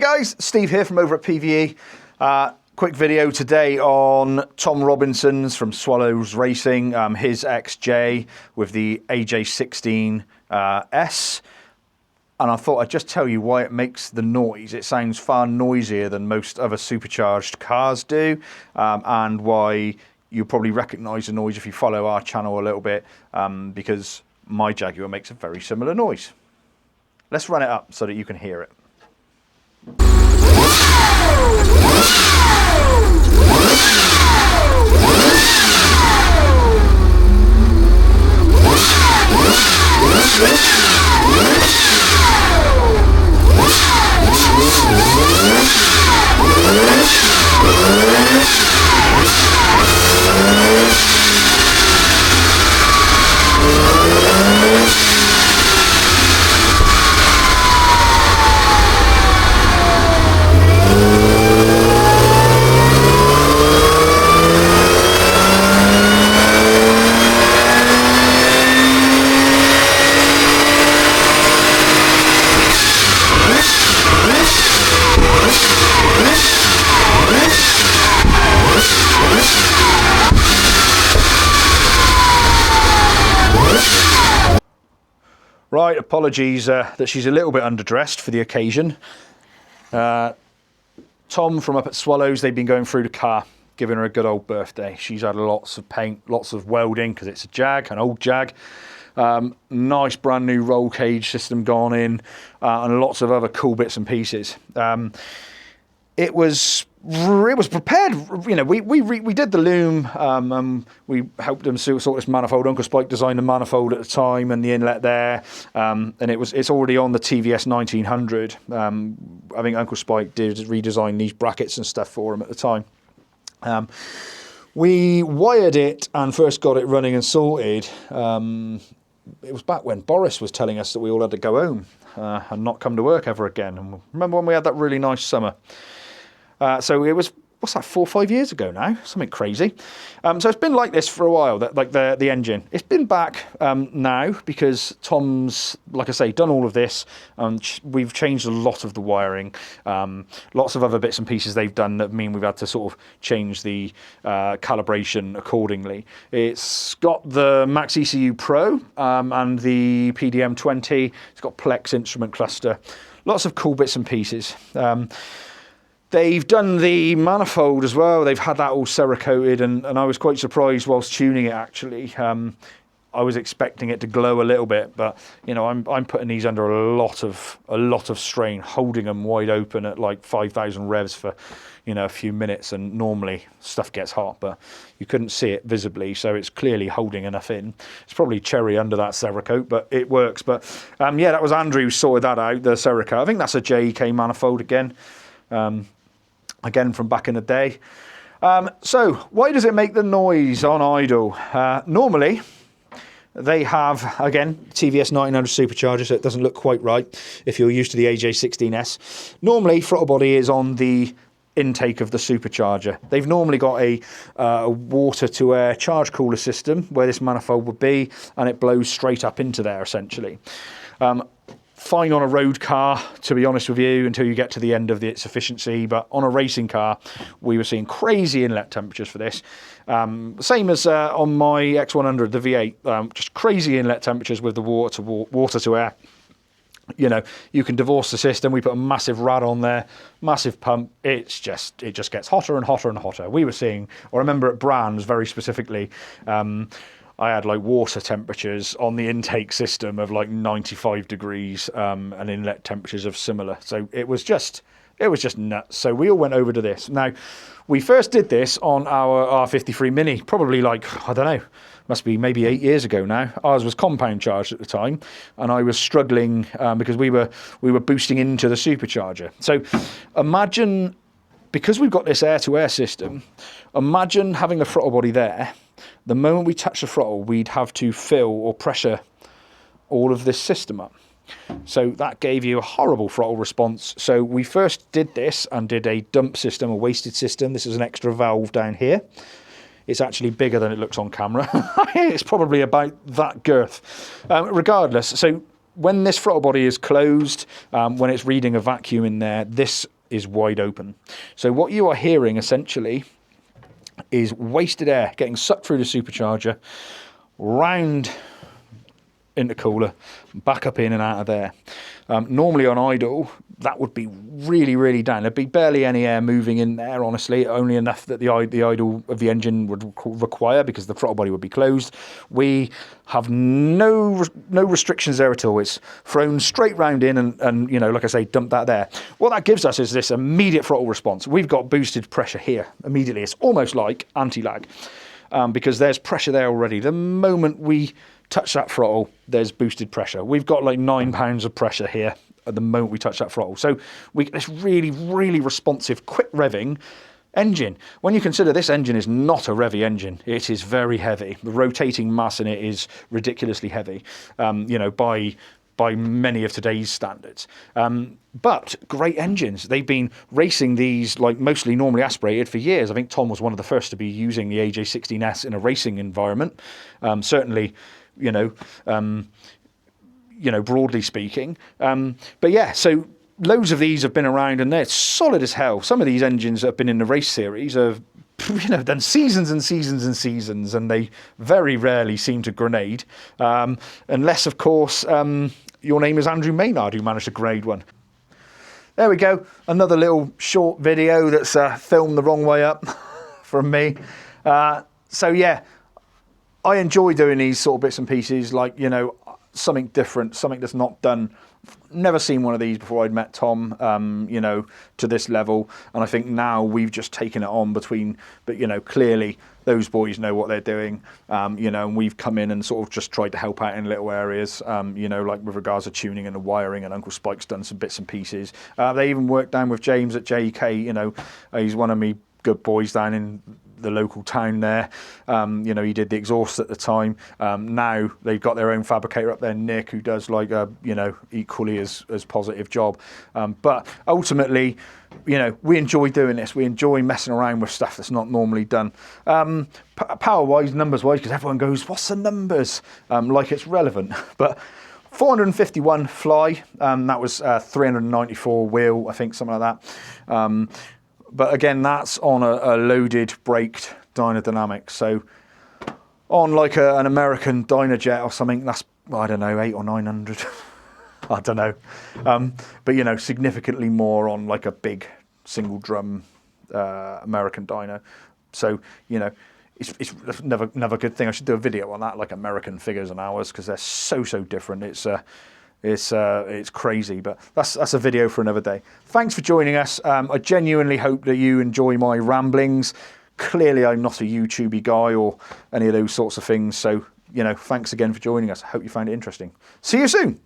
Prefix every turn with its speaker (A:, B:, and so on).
A: Guys, Steve here from over at PVE. Quick video today on Tom Robinson's from Swallows Racing, his XJ with the AJ16S. And I thought I'd just tell you why it makes the noise. It sounds far noisier than most other supercharged cars do, and why you'll probably recognise the noise if you follow our channel a little bit, because my Jaguar makes a very similar noise. Let's run it up so that you can hear it. Right, apologies that she's a little bit underdressed for the occasion. Tom from up at Swallows, they've been going through the car, giving her a good old birthday. She's had lots of paint, lots of welding, because it's a Jag, an old Jag. Nice brand new roll cage system gone in, and lots of other cool bits and pieces. It was prepared, you know, we did the loom, we helped them sort this manifold. Uncle Spike designed the manifold at the time and the inlet there, and it's already on the TVS1900. I think Uncle Spike did redesign these brackets and stuff for him at the time. We wired it and first got it running and sorted. It was back when Boris was telling us that we all had to go home and not come to work ever again. And remember when we had that really nice summer? So it was, what's that, 4 or 5 years ago now? Something crazy. So it's been like this for a while, like the engine. It's been back now because Tom's, like I say, done all of this. We've changed a lot of the wiring. Lots of other bits and pieces they've done that mean we've had to sort of change the calibration accordingly. It's got the MaxxECU Pro and the PDM20. It's got Plex instrument cluster. Lots of cool bits and pieces. They've done the manifold as well. They've had that all Cerakoted, and I was quite surprised whilst tuning it, actually. I was expecting it to glow a little bit, but you know, I'm putting these under a lot of strain, holding them wide open at like 5,000 revs for, you know, a few minutes, and normally stuff gets hot, but you couldn't see it visibly, so it's clearly holding enough in. It's probably cherry under that Cerakote, but it works. But yeah, that was Andrew who sorted that out, the Cerakote. I think that's a JEK manifold again. Again from back in the day. So why does it make the noise on idle? Normally they have, again, TVS1900 Supercharger, so it doesn't look quite right if you're used to the AJ16S. Normally throttle body is on the intake of the supercharger. They've normally got a water to air charge cooler system where this manifold would be, and it blows straight up into there essentially. Fine on a road car, to be honest with you, until you get to the end of its efficiency. But on a racing car, we were seeing crazy inlet temperatures for this. Same as on my X100, the V8, just crazy inlet temperatures with the water to air. You know, you can divorce the system. We put a massive rad on there, massive pump. It just gets hotter and hotter and hotter. We were seeing, I remember at Brands very specifically, I had like water temperatures on the intake system of like 95 degrees and inlet temperatures of similar. So it was just nuts. So we all went over to this. Now, we first did this on our R53 Mini, probably like, I don't know, must be maybe 8 years ago now. Ours was compound charged at the time, and I was struggling because we were boosting into the supercharger. So imagine, because we've got this air-to-air system, imagine having the throttle body there. The moment we touch the throttle, we'd have to fill or pressure all of this system up. So that gave you a horrible throttle response. So we first did this and did a dump system, a wasted system. This is an extra valve down here. It's actually bigger than it looks on camera. It's probably about that girth. Regardless, so when this throttle body is closed, when it's reading a vacuum in there, this is wide open. So what you are hearing essentially is wasted air getting sucked through the supercharger, round intercooler, back up in and out of there. Normally on idle, that would be really, really down. There'd be barely any air moving in there, honestly, only enough that the idle of the engine would require, because the throttle body would be closed. We have no restrictions there at all. It's thrown straight round in and, you know, like I say, dumped that there. What that gives us is this immediate throttle response. We've got boosted pressure here immediately. It's almost like anti-lag, because there's pressure there already. The moment we touch that throttle, there's boosted pressure. We've got like 9 pounds of pressure here at the moment we touch that throttle. So we get this really, really responsive, quick revving engine. When you consider this engine is not a revvy engine, it is very heavy. The rotating mass in it is ridiculously heavy, you know, by many of today's standards. But great engines. They've been racing these, like, mostly normally aspirated for years. I think Tom was one of the first to be using the AJ16S in a racing environment. Certainly, you know, broadly speaking. But yeah, so loads of these have been around and they're solid as hell. Some of these engines that have been in the race series have, you know, done seasons and seasons and seasons, and they very rarely seem to grenade. Unless, of course, your name is Andrew Maynard, who managed to grade one. There we go. Another little short video that's filmed the wrong way up from me. So yeah, I enjoy doing these sort of bits and pieces, like, you know, something different, something that's not done. Never seen one of these before I'd met Tom, you know, to this level. And I think now we've just taken it on between, but, you know, clearly those boys know what they're doing, you know, and we've come in and sort of just tried to help out in little areas, you know, like with regards to tuning and the wiring, and Uncle Spike's done some bits and pieces. They even worked down with James at JK, you know, he's one of me good boys down in the local town there. You know, he did the exhaust at the time. Now they've got their own fabricator up there, Nick, who does like a, you know, equally as positive job. But ultimately, you know, we enjoy doing this. We enjoy messing around with stuff that's not normally done. Power-wise, numbers-wise, because everyone goes, what's the numbers? Like it's relevant. But 451 fly, that was 394 wheel, I think, something like that. But again, that's on a loaded braked Dynadynamic. So on like an American Dynajet or something, that's, I don't know, 800 or 900. I don't know. But, you know, significantly more on like a big single drum American dyno. So, you know, it's another good thing. I should do a video on that, like American figures and hours, because they're so different. It's crazy, but that's a video for another day. Thanks for joining us. I genuinely hope that you enjoy my ramblings. Clearly, I'm not a YouTubey guy or any of those sorts of things. So, you know, thanks again for joining us. I hope you found it interesting. See you soon.